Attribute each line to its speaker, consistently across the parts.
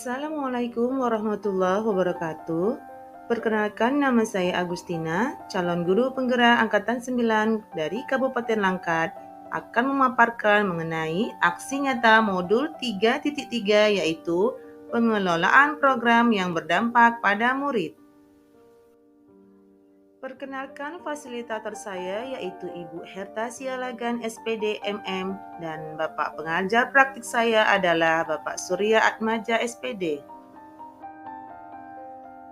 Speaker 1: Assalamualaikum warahmatullahi wabarakatuh. Perkenalkan, nama saya Agustina, calon guru penggerak Angkatan 9 dari Kabupaten Langkat, akan memaparkan mengenai aksi nyata modul 3.3, yaitu pengelolaan program yang berdampak pada murid. Perkenalkan, fasilitator saya yaitu Ibu Herta Sialagan SPD MM, dan Bapak pengajar praktik saya adalah Bapak Surya Atmaja SPD.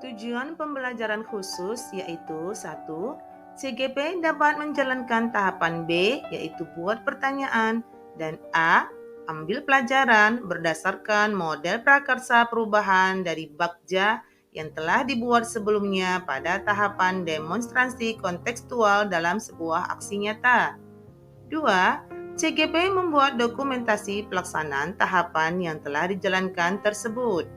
Speaker 1: Tujuan pembelajaran khusus yaitu 1. CGP dapat menjalankan tahapan B, yaitu buat pertanyaan, dan A. Ambil pelajaran berdasarkan model prakarsa perubahan dari Bagja yang telah dibuat sebelumnya pada tahapan demonstrasi kontekstual dalam sebuah aksi nyata. 2. CGP membuat dokumentasi pelaksanaan tahapan yang telah dijalankan tersebut.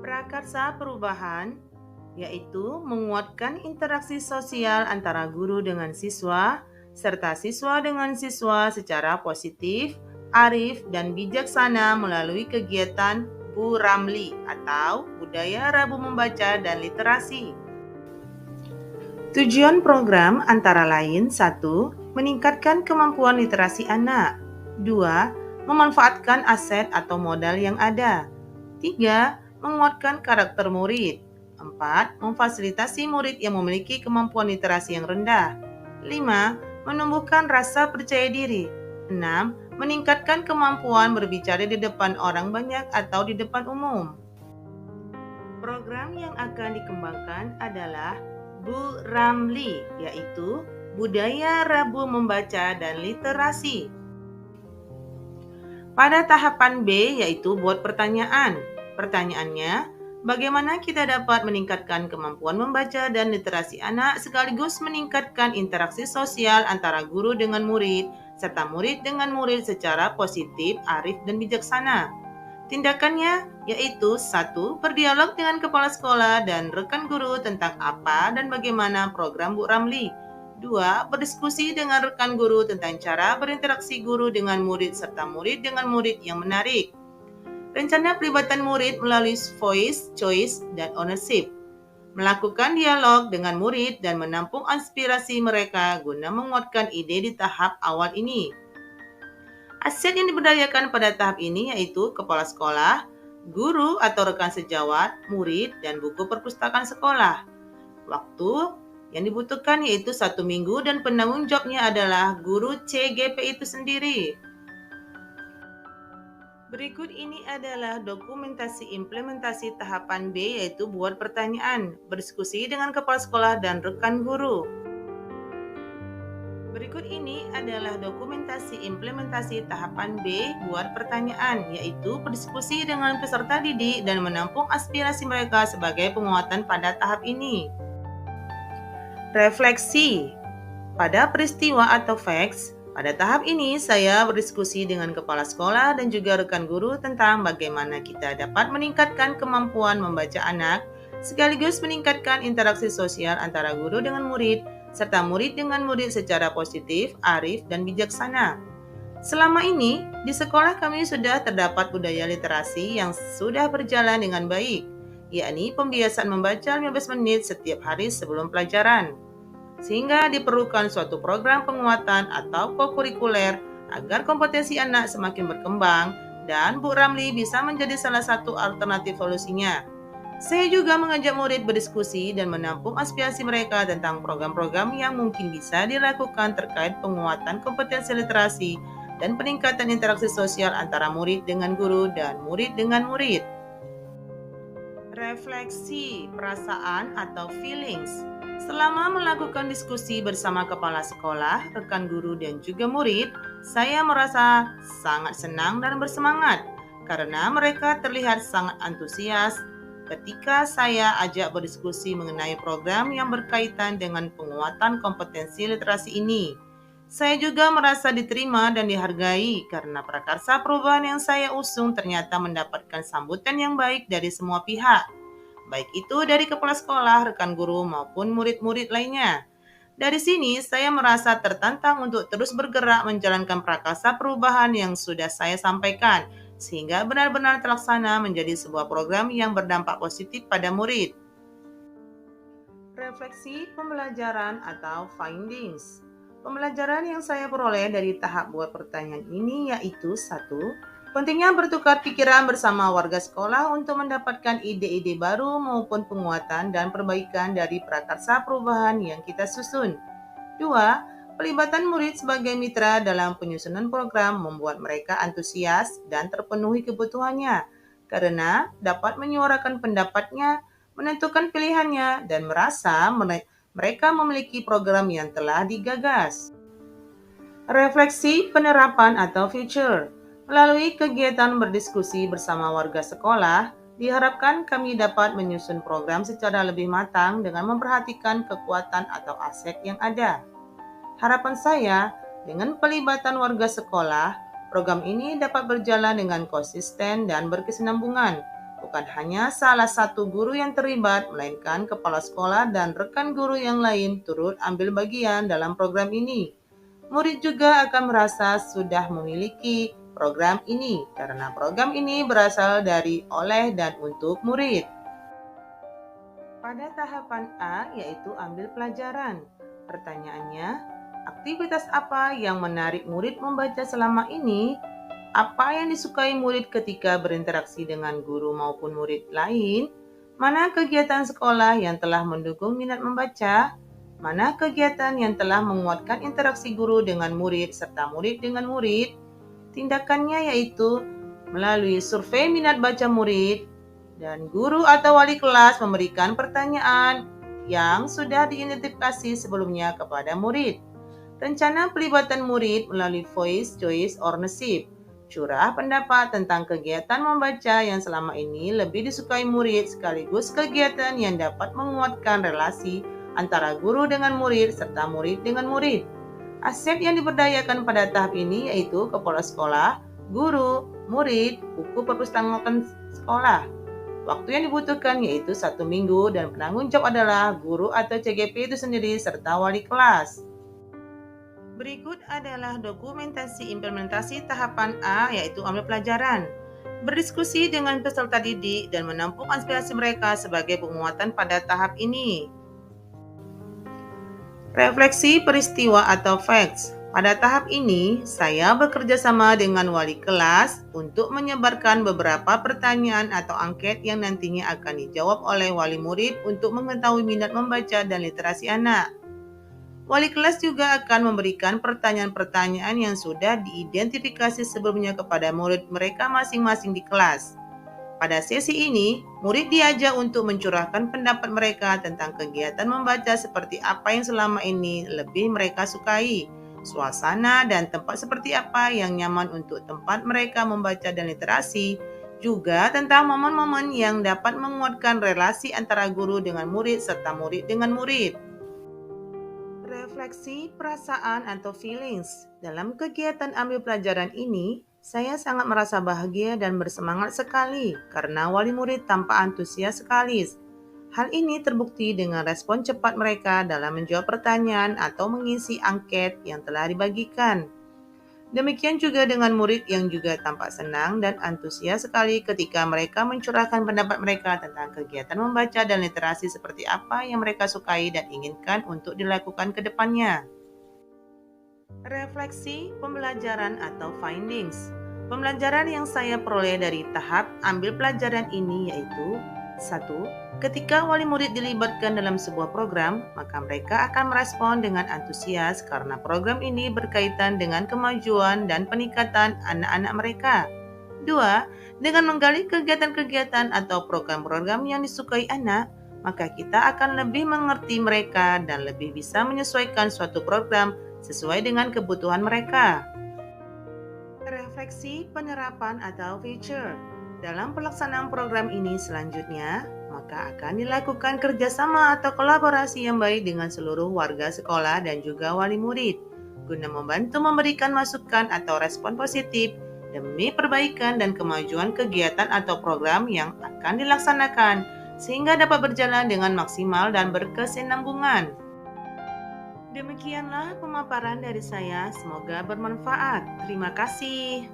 Speaker 1: Prakarsa perubahan yaitu menguatkan interaksi sosial antara guru dengan siswa, serta siswa dengan siswa secara positif, arif, dan bijaksana melalui kegiatan Bu Ramli atau Budaya Rabu Membaca dan Literasi. Tujuan program antara lain 1. Meningkatkan kemampuan literasi anak. 2. Memanfaatkan aset atau modal yang ada. 3. Menguatkan karakter murid. 4. Memfasilitasi murid yang memiliki kemampuan literasi yang rendah. 5. Menumbuhkan rasa percaya diri. 6. Meningkatkan kemampuan berbicara di depan orang banyak atau di depan umum. Program yang akan dikembangkan adalah Bu Ramli, yaitu Budaya Rabu Membaca dan Literasi. Pada tahapan B, yaitu buat pertanyaan. Pertanyaannya, bagaimana kita dapat meningkatkan kemampuan membaca dan literasi anak sekaligus meningkatkan interaksi sosial antara guru dengan murid, serta murid dengan murid secara positif, arif, dan bijaksana. Tindakannya yaitu 1. Berdialog dengan kepala sekolah dan rekan guru tentang apa dan bagaimana program Bu Ramli. 2. Berdiskusi dengan rekan guru tentang cara berinteraksi guru dengan murid serta murid dengan murid yang menarik. Rencana pelibatan murid melalui voice, choice, dan ownership. Melakukan dialog dengan murid dan menampung aspirasi mereka guna menguatkan ide di tahap awal ini. Aset yang diberdayakan pada tahap ini yaitu kepala sekolah, guru atau rekan sejawat, murid, dan buku perpustakaan sekolah. Waktu yang dibutuhkan yaitu 1 minggu dan penanggung jawabnya adalah guru CGP itu sendiri. Berikut ini adalah dokumentasi implementasi tahapan B, yaitu buat pertanyaan, berdiskusi dengan kepala sekolah dan rekan guru. Berikut ini adalah dokumentasi implementasi tahapan B, buat pertanyaan, yaitu berdiskusi dengan peserta didik dan menampung aspirasi mereka sebagai penguatan pada tahap ini. Refleksi. Pada peristiwa atau facts, pada tahap ini saya berdiskusi dengan kepala sekolah dan juga rekan guru tentang bagaimana kita dapat meningkatkan kemampuan membaca anak, sekaligus meningkatkan interaksi sosial antara guru dengan murid, serta murid dengan murid secara positif, arif, dan bijaksana. Selama ini, di sekolah kami sudah terdapat budaya literasi yang sudah berjalan dengan baik, yakni pembiasaan membaca 15 menit setiap hari sebelum pelajaran. Sehingga diperlukan suatu program penguatan atau kokurikuler agar kompetensi anak semakin berkembang dan Bu Ramli bisa menjadi salah satu alternatif solusinya. Saya juga mengajak murid berdiskusi dan menampung aspirasi mereka tentang program-program yang mungkin bisa dilakukan terkait penguatan kompetensi literasi dan peningkatan interaksi sosial antara murid dengan guru dan murid dengan murid. Refleksi perasaan atau feelings. Selama melakukan diskusi bersama kepala sekolah, rekan guru, dan juga murid, saya merasa sangat senang dan bersemangat karena mereka terlihat sangat antusias ketika saya ajak berdiskusi mengenai program yang berkaitan dengan penguatan kompetensi literasi ini. Saya juga merasa diterima dan dihargai karena prakarsa perubahan yang saya usung ternyata mendapatkan sambutan yang baik dari semua pihak, baik itu dari kepala sekolah, rekan guru, maupun murid-murid lainnya. Dari sini, saya merasa tertantang untuk terus bergerak menjalankan prakarsa perubahan yang sudah saya sampaikan sehingga benar-benar terlaksana menjadi sebuah program yang berdampak positif pada murid. Refleksi pembelajaran atau findings. Pembelajaran yang saya peroleh dari tahap buat pertanyaan ini yaitu 1. Pentingnya bertukar pikiran bersama warga sekolah untuk mendapatkan ide-ide baru maupun penguatan dan perbaikan dari prakarsa perubahan yang kita susun. 2. Pelibatan murid sebagai mitra dalam penyusunan program membuat mereka antusias dan terpenuhi kebutuhannya karena dapat menyuarakan pendapatnya, menentukan pilihannya, dan merasa mereka memiliki program yang telah digagas. Refleksi penerapan atau future. Melalui kegiatan berdiskusi bersama warga sekolah, diharapkan kami dapat menyusun program secara lebih matang dengan memperhatikan kekuatan atau aset yang ada. Harapan saya, dengan pelibatan warga sekolah, program ini dapat berjalan dengan konsisten dan berkesinambungan. Bukan hanya salah satu guru yang terlibat, melainkan kepala sekolah dan rekan guru yang lain turut ambil bagian dalam program ini. Murid juga akan merasa sudah memiliki program ini, karena program ini berasal dari, oleh, dan untuk murid. Pada tahapan A, yaitu ambil pelajaran. Pertanyaannya, aktivitas apa yang menarik murid membaca selama ini? Apa yang disukai murid ketika berinteraksi dengan guru maupun murid lain? Mana kegiatan sekolah yang telah mendukung minat membaca? Mana kegiatan yang telah menguatkan interaksi guru dengan murid serta murid dengan murid? Tindakannya yaitu melalui survei minat baca murid, dan guru atau wali kelas memberikan pertanyaan yang sudah diidentifikasi sebelumnya kepada murid. Rencana pelibatan murid melalui voice, choice, ownership. Curah pendapat tentang kegiatan membaca yang selama ini lebih disukai murid sekaligus kegiatan yang dapat menguatkan relasi antara guru dengan murid serta murid dengan murid. Aset yang diberdayakan pada tahap ini yaitu kepala sekolah, guru, murid, buku perpustakaan sekolah. Waktu yang dibutuhkan yaitu 1 minggu dan penanggung jawab adalah guru atau CGP itu sendiri serta wali kelas. Berikut adalah dokumentasi implementasi tahapan A, yaitu ambil pelajaran. Berdiskusi dengan peserta didik dan menampung aspirasi mereka sebagai penguatan pada tahap ini. Refleksi peristiwa atau facts. Pada tahap ini, saya bekerja sama dengan wali kelas untuk menyebarkan beberapa pertanyaan atau angket yang nantinya akan dijawab oleh wali murid untuk mengetahui minat membaca dan literasi anak. Wali kelas juga akan memberikan pertanyaan-pertanyaan yang sudah diidentifikasi sebelumnya kepada murid mereka masing-masing di kelas. Pada sesi ini, murid diajak untuk mencurahkan pendapat mereka tentang kegiatan membaca seperti apa yang selama ini lebih mereka sukai, suasana dan tempat seperti apa yang nyaman untuk tempat mereka membaca dan literasi, juga tentang momen-momen yang dapat menguatkan relasi antara guru dengan murid serta murid dengan murid. Refleksi perasaan atau feelings. Dalam kegiatan ambil pelajaran ini, saya sangat merasa bahagia dan bersemangat sekali karena wali murid tampak antusias sekali. Hal ini terbukti dengan respon cepat mereka dalam menjawab pertanyaan atau mengisi angket yang telah dibagikan. Demikian juga dengan murid yang juga tampak senang dan antusias sekali ketika mereka mencurahkan pendapat mereka tentang kegiatan membaca dan literasi seperti apa yang mereka sukai dan inginkan untuk dilakukan ke depannya. Refleksi pembelajaran atau findings. Pembelajaran yang saya peroleh dari tahap ambil pelajaran ini yaitu 1. Ketika wali murid dilibatkan dalam sebuah program, maka mereka akan merespon dengan antusias karena program ini berkaitan dengan kemajuan dan peningkatan anak-anak mereka. 2. Dengan menggali kegiatan-kegiatan atau program-program yang disukai anak, maka kita akan lebih mengerti mereka dan lebih bisa menyesuaikan suatu program sesuai dengan kebutuhan mereka. Refleksi penerapan atau feature. Dalam pelaksanaan program ini selanjutnya, maka akan dilakukan kerjasama atau kolaborasi yang baik dengan seluruh warga sekolah dan juga wali murid, guna membantu memberikan masukan atau respon positif demi perbaikan dan kemajuan kegiatan atau program yang akan dilaksanakan, sehingga dapat berjalan dengan maksimal dan berkesinambungan. Demikianlah pemaparan dari saya, semoga bermanfaat. Terima kasih.